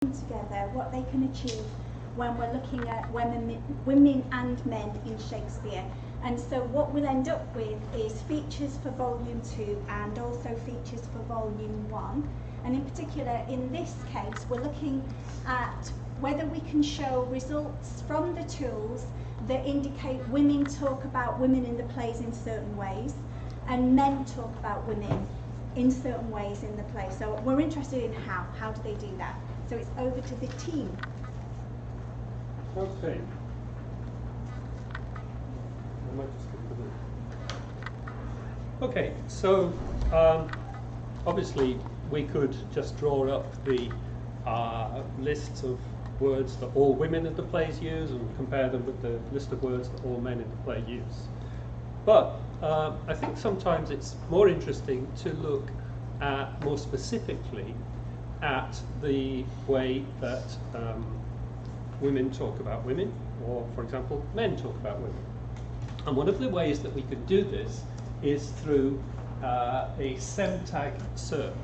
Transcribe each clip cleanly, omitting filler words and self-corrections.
together what they can achieve when we're looking at women and men in Shakespeare. And so what we'll end up with is features for volume 2 and also features for volume 1. And in particular, in this case, we're looking at whether we can show results from the tools that indicate women talk about women in the plays in certain ways, and men talk about women in certain ways in the play. So we're interested in how do they do that. So it's over to the team. Okay. Okay, so obviously we could just draw up the lists of words that all women in the plays use and compare them with the list of words that all men in the play use. But I think sometimes it's more interesting to look at more specifically at the way that women talk about women, or for example, men talk about women. And one of the ways that we can do this is through a Semantic search.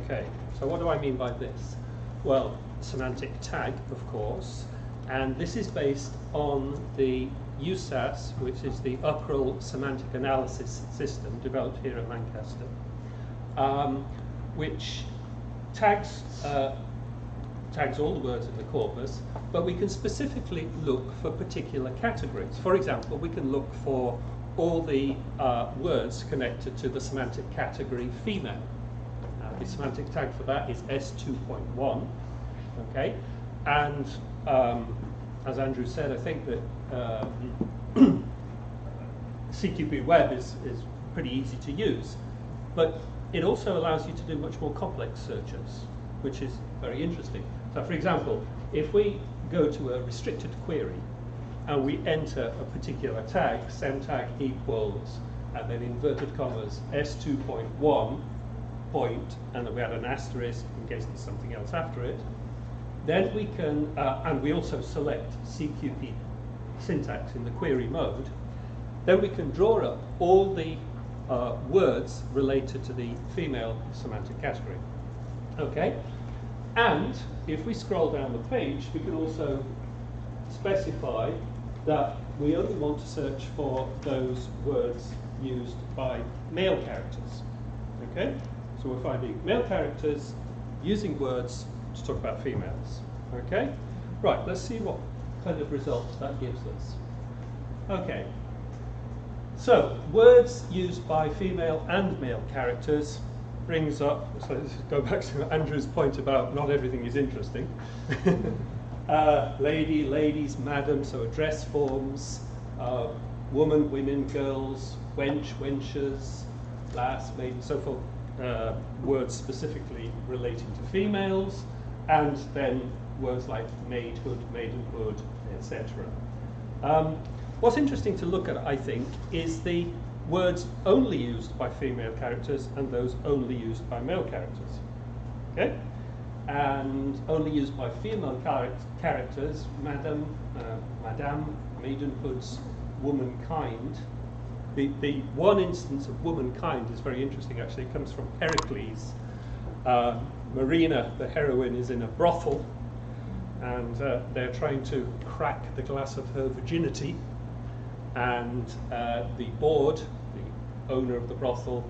Okay, so what do I mean by this? Well, semantic tag, of course, and this is based on the USAS, which is the Uckerel Semantic Analysis System developed here at Lancaster, which tags all the words in the corpus, but we can specifically look for particular categories. For example, we can look for all the words connected to the semantic category female. The semantic tag for that is S2.1. Okay, and as Andrew said, I think that CQB Web is pretty easy to use, but it also allows you to do much more complex searches, which is very interesting. So for example, if we go to a restricted query and we enter a particular tag, semtag equals, and then inverted commas, S2.1 point, and then we add an asterisk in case there's something else after it, then we can, and we also select CQP syntax in the query mode, then we can draw up all the words related to the female semantic category. Okay? And if we scroll down the page, we can also specify that we only want to search for those words used by male characters. Okay? So we're finding male characters using words to talk about females. Okay? Right, let's see what kind of results that gives us. Okay. So, words used by female and male characters brings up, so let's go back to Andrew's point about not everything is interesting. Lady, ladies, madam, so address forms, woman, women, girls, wench, wenches, lass, maiden, so forth. Words specifically relating to females, and then words like maidhood, maidenhood, etc. What's interesting to look at, I think, is the words only used by female characters and those only used by male characters. Okay? And only used by female characters, madam, madame, maidenhoods, womankind. The one instance of womankind is very interesting, actually. It comes from Pericles. Marina, the heroine, is in a brothel, and they're trying to crack the glass of her virginity, and the board, the owner of the brothel,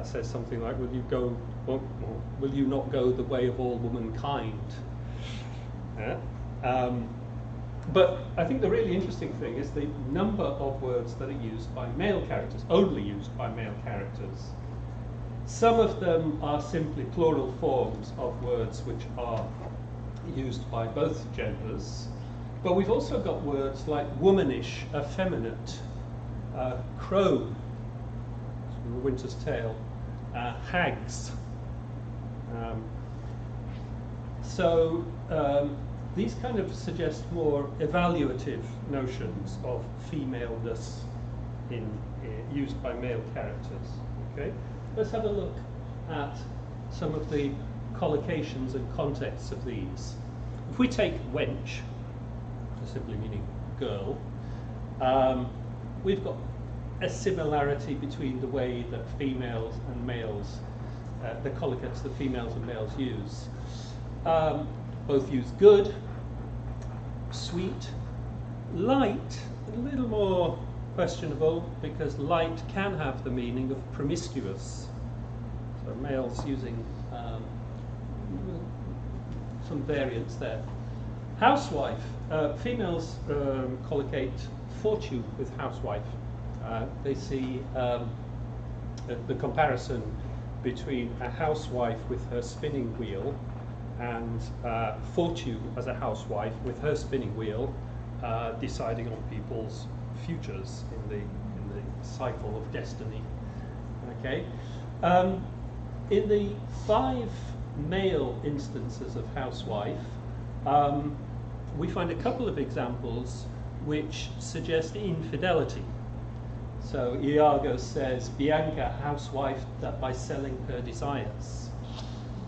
says something like, will you not go the way of all womankind? But I think the really interesting thing is the number of words that are used by male characters, only used by male characters. Some of them are simply plural forms of words which are used by both genders, but we've also got words like womanish, effeminate, crone, The Winter's Tale, hags. These kind of suggest more evaluative notions of femaleness used by male characters. Okay, let's have a look at some of the collocations and contexts of these. If we take wench, simply meaning girl, we've got a similarity between the way that females and males, the collocates that females and males use. both use good, sweet, light, a little more questionable because light can have the meaning of promiscuous. So males using some variants there. Housewife. Females collocate fortune with housewife. They see the comparison between a housewife with her spinning wheel and fortune as a housewife with her spinning wheel deciding on people's futures in the cycle of destiny. Okay. In the 5 male instances of housewife, we find a couple of examples which suggest infidelity. So Iago says, Bianca, housewife, that by selling her desires.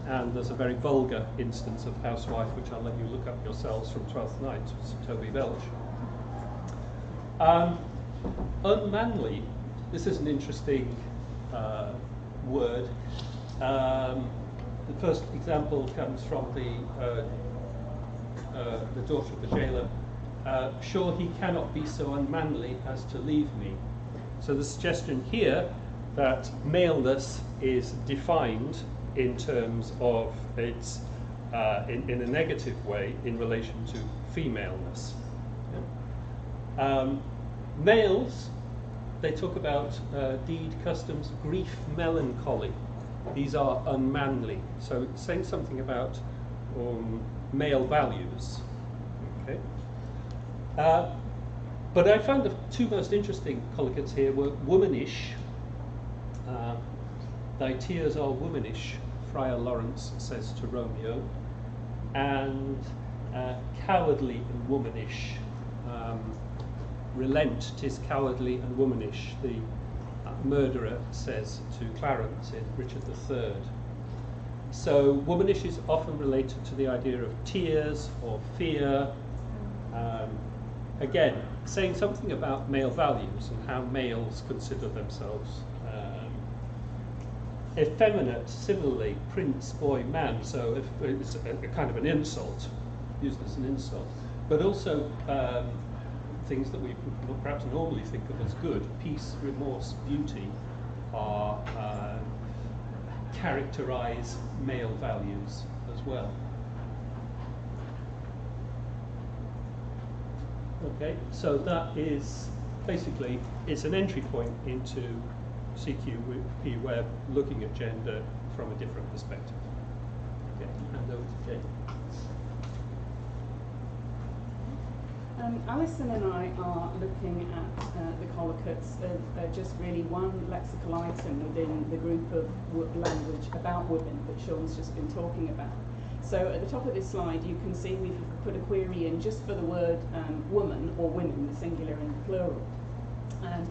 And there's a very vulgar instance of housewife, which I'll let you look up yourselves from Twelfth Night, Toby Belch. Unmanly, this is an interesting word. The first example comes from the daughter of the jailer. Sure, he cannot be so unmanly as to leave me. So the suggestion here that maleness is defined in terms of its, in a negative way in relation to femaleness. Yeah. Males, they talk about deed, customs, grief, melancholy. These are unmanly. So it's saying something about male values. Okay. But I found the 2 most interesting collocates here were womanish. Thy tears are womanish, Friar Lawrence says to Romeo, and cowardly and womanish. Relent, 'tis cowardly and womanish, the murderer says to Clarence in Richard III. So womanish is often related to the idea of tears or fear. Again, saying something about male values and how males consider themselves. Effeminate, similarly, prince, boy, man, so if it's a kind of an insult, used as an insult. But also things that we perhaps normally think of as good, peace, remorse, beauty, are characterize male values as well. Okay, so that is basically, it's an entry point into CQP way of looking at gender from a different perspective. Okay, hand over to Jane. Alison and I are looking at the collocates of just really one lexical item within the group of language about women that Sean's just been talking about. So at the top of this slide you can see we've put a query in just for the word woman or women, the singular and the plural. And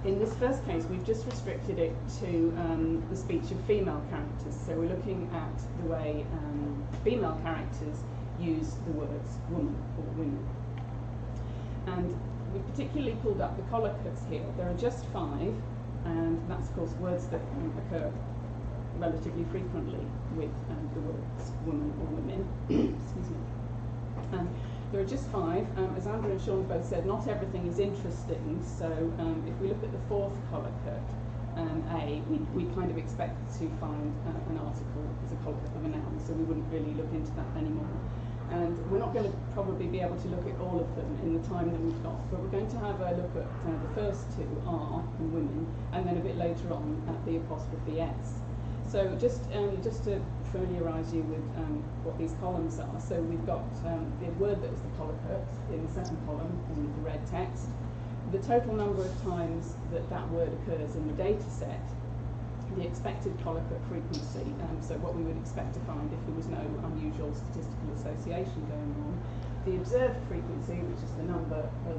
in this first case we've just restricted it to the speech of female characters. So we're looking at the way female characters use the words woman or women. And we've particularly pulled up the collocates here. There are just 5, and that's of course words that occur relatively frequently with the words woman or women. Excuse me. There are just 5. As Andrew and Sean both said, not everything is interesting. So if we look at the 4th collocate, A, we kind of expect to find an article as a collocate of a noun, so we wouldn't really look into that anymore. And we're not going to probably be able to look at all of them in the time that we've got, but we're going to have a look at the first 2, are and women, and then a bit later on at the apostrophe S. So just to familiarise you with what these columns are, so we've got the word that is the collocate in the second column in the red text, the total number of times that that word occurs in the data set, the expected collocate frequency, so what we would expect to find if there was no unusual statistical association going on, the observed frequency, which is the number of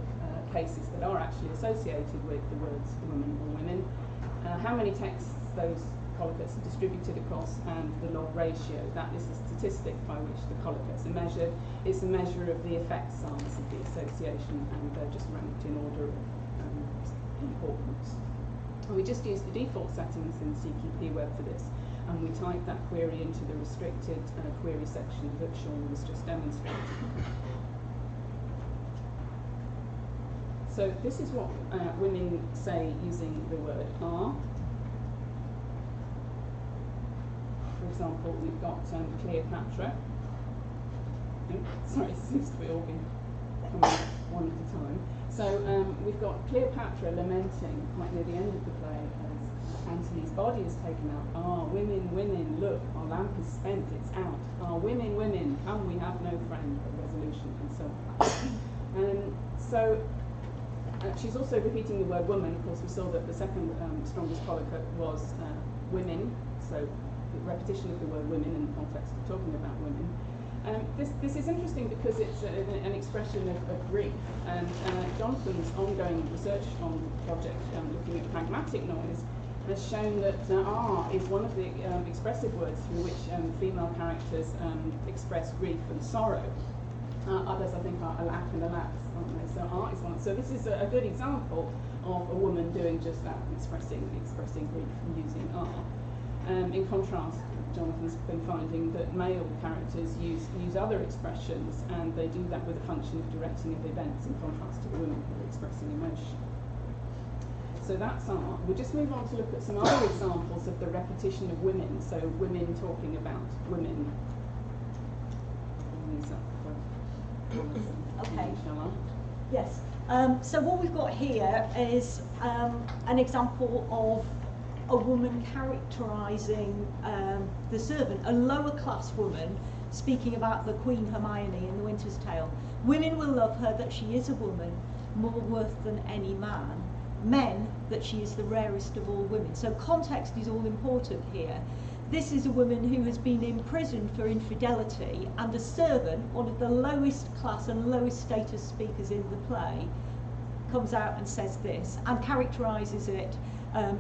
cases that are actually associated with the words woman or women, how many texts those collocates are distributed across, and the log ratio. That is the statistic by which the collocates are measured. It's a measure of the effect size of the association, and they're just ranked in order of importance. We just use the default settings in CQP Web for this. and we type that query into the restricted query section that Sean was just demonstrating. So this is what women say using the word are. For example, we've got Cleopatra. Sorry, it seems to be all been coming one at a time. So we've got Cleopatra lamenting right near the end of the play as Antony's body is taken out. Ah, women, women, look, our lamp is spent, it's out. Ah, women, women, come, we have no friend, a resolution, and so on. She's also repeating the word woman. Of course, we saw that the second strongest colloquy was women, so the repetition of the word women in the context of talking about women. This is interesting because it's an expression of grief, and Jonathan's ongoing research on the project looking at pragmatic noise has shown that R is one of the expressive words through which female characters express grief and sorrow. Others, I think, are alack and alas, aren't they? So R is one. So this is a good example of a woman doing just that, expressing grief using R. In contrast, Jonathan's been finding that male characters use other expressions, and they do that with a function of directing of events, in contrast to the women who are expressing emotion. So that's R. We'll just move on to look at some other examples of the repetition of women. So women talking about women. Okay. Yes. So what we've got here is an example of a woman characterising the servant, a lower class woman, speaking about the Queen Hermione in The Winter's Tale. Women will love her that she is a woman, more worth than any man. Men, that she is the rarest of all women. So context is all important here. This is a woman who has been imprisoned for infidelity, and a servant, one of the lowest class and lowest status speakers in the play, comes out and says this and characterises it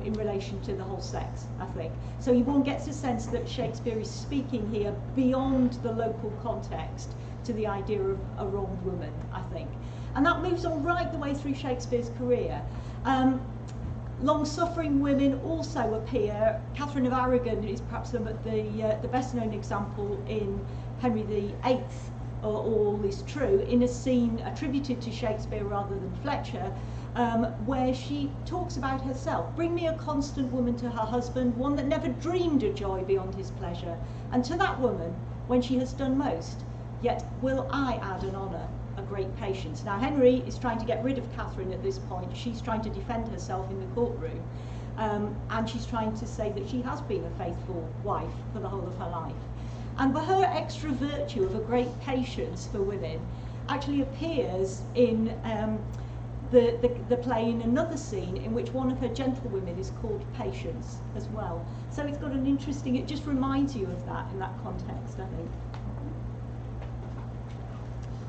in relation to the whole sex, I think. So one gets a sense that Shakespeare is speaking here beyond the local context to the idea of a wronged woman, I think. And that moves on right the way through Shakespeare's career. Long-suffering women also appear. Catherine of Aragon is perhaps the best-known example in Henry VIII, All Is True, in a scene attributed to Shakespeare rather than Fletcher, where she talks about herself. Bring me a constant woman to her husband, one that never dreamed a joy beyond his pleasure, and to that woman, when she has done most, yet will I add an honour, a great patience. Now Henry is trying to get rid of Catherine at this point. She's trying to defend herself in the courtroom, and she's trying to say that she has been a faithful wife for the whole of her life. And her extra virtue of a great patience for women actually appears in the play in another scene in which one of her gentlewomen is called Patience as well. So it's got an interesting, it just reminds you of that in that context, I think.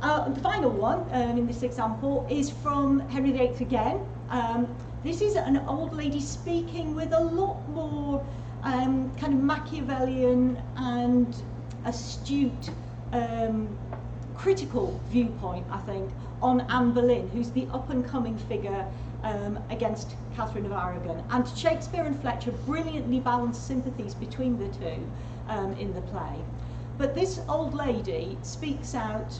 The final one in this example is from Henry VIII again. This is an old lady speaking with a lot more kind of Machiavellian and astute critical viewpoint, I think, on Anne Boleyn, who's the up-and-coming figure against Catherine of Aragon. And Shakespeare and Fletcher brilliantly balance sympathies between the two in the play. But this old lady speaks out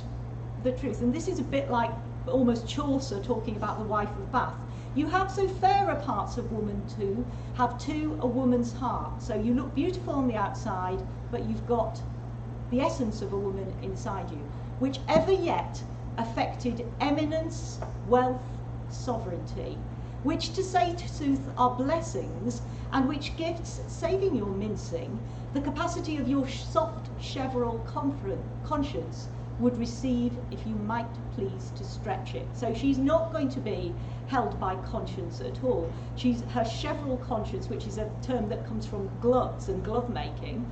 the truth, and this is a bit like almost Chaucer talking about the wife of Bath. You have so fair a parts of woman too, have too a woman's heart. So you look beautiful on the outside, but you've got the essence of a woman inside you, which ever yet affected eminence, wealth, sovereignty, which to say to sooth are blessings, and which gifts, saving your mincing, the capacity of your soft cheverel conscience would receive if you might please to stretch it. So she's not going to be held by conscience at all. She's her cheverel conscience, which is a term that comes from gloves and glove making,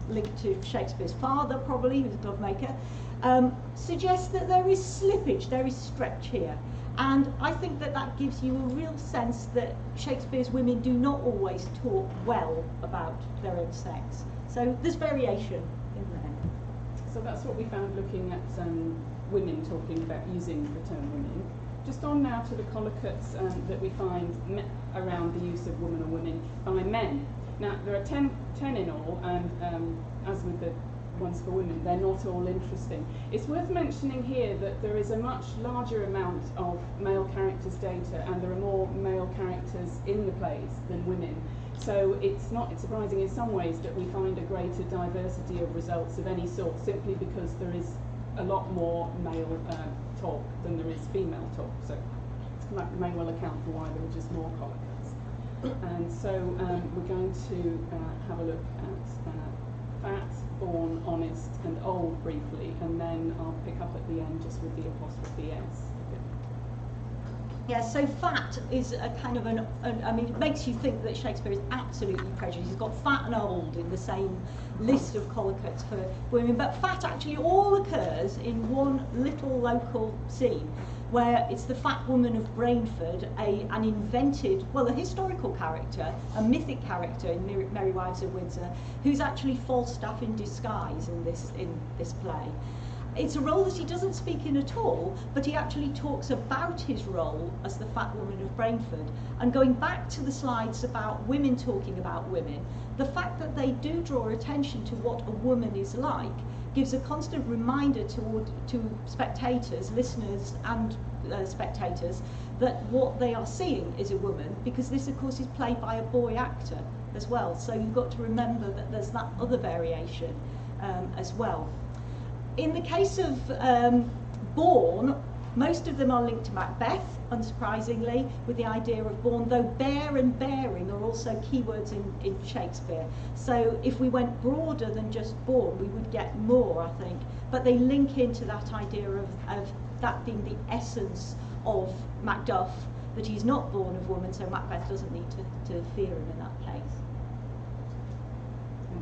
linked to Shakespeare's father probably, who's a glove maker, suggests that there is slippage, there is stretch here. And I think that that gives you a real sense that Shakespeare's women do not always talk well about their own sex. So there's variation in there. So that's what we found looking at women talking about using the term women. Just on now to the collocates that we find around the use of woman or women by men. Now, there are 10 in all, and as with the ones for women, they're not all interesting. It's worth mentioning here that there is a much larger amount of male characters data, and there are more male characters in the plays than women. So it's not surprising in some ways that we find a greater diversity of results of any sort, simply because there is a lot more male talk than there is female talk. So that may well account for why there are just more collocates. And so we're going to have a look at fat, born, honest and old briefly, and then I'll pick up at the end just with the apostrophe S. Yeah, so fat is a kind of I mean, it makes you think that Shakespeare is absolutely prejudiced. He's got fat and old in the same list of collocates for women, but fat actually all occurs in one little local scene, where it's the fat woman of Brainford, an invented, well, a historical character, a mythic character in Merry Wives of Windsor, who's actually Falstaff in disguise in this play. It's a role that he doesn't speak in at all, but he actually talks about his role as the fat woman of Brainford. And going back to the slides about women talking about women, the fact that they do draw attention to what a woman is like gives a constant reminder to spectators, listeners and spectators, that what they are seeing is a woman, because this of course is played by a boy actor as well. So you've got to remember that there's that other variation as well. In the case of born, most of them are linked to Macbeth, unsurprisingly, with the idea of born, though bear and bearing are also keywords in Shakespeare. So if we went broader than just born, we would get more, I think. But they link into that idea of that being the essence of Macduff, that he's not born of woman, so Macbeth doesn't need to fear him in that place.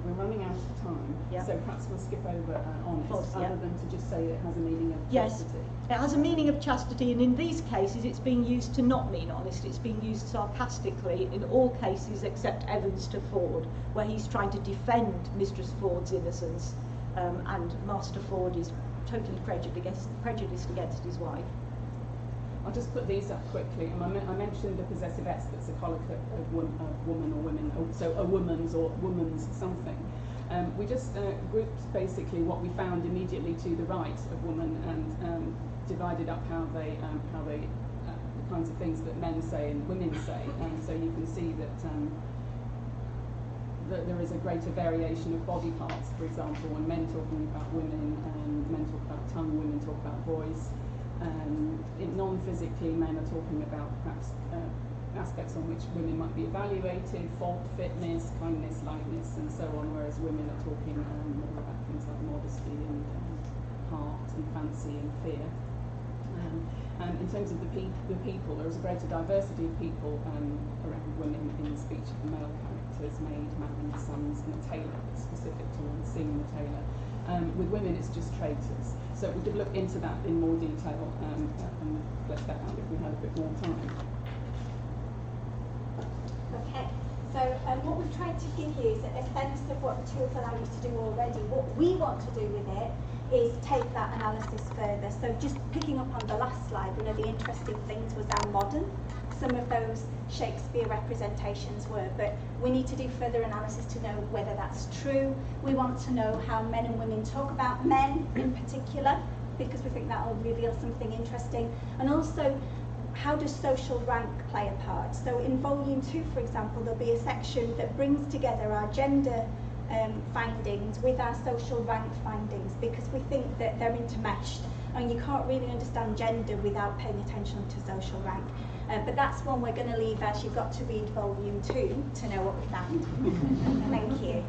We're running out of time, yep. So perhaps we'll skip over honest, Yep. other than to just say it has a meaning of chastity. Yes, it has a meaning of chastity, and in these cases it's being used to not mean honest. It's being used sarcastically in all cases except Evans to Ford, where he's trying to defend Mistress Ford's innocence, and Master Ford is totally prejudiced against his wife. I'll just put these up quickly. I mentioned the possessive S that's a colloquy of woman or women, so a woman's or woman's something. We just grouped basically what we found immediately to the right of woman and divided up how they the kinds of things that men say and women say. And so you can see that there is a greater variation of body parts, for example, when men talking about women and men talk about tongue, women talk about voice. Non-physically, men are talking about perhaps aspects on which women might be evaluated, fault, fitness, kindness, lightness, and so on, whereas women are talking more about things like modesty and heart and fancy and fear. And in terms of the people, there is a greater diversity of people around women in the speech of the male characters, maid, man, sons, and a tailor, specific to one, Sing the tailor. With women, it's just traitors. So we could look into that in more detail and flesh that out if we had a bit more time. Okay, so what we've tried to give you is a sense of what the tools allow you to do already. What we want to do with it is take that analysis further. So just picking up on the last slide, one of the interesting things was how modern some of those Shakespeare representations were, but we need to do further analysis to know whether that's true. We want to know how men and women talk about men in particular, because we think that will reveal something interesting. And also, how does social rank play a part? So in volume 2, for example, there'll be a section that brings together our gender findings with our social rank findings, because we think that they're intermeshed and you can't really understand gender without paying attention to social rank. But that's one we're going to leave as you've got to read volume 2 to know what we found. Thank you.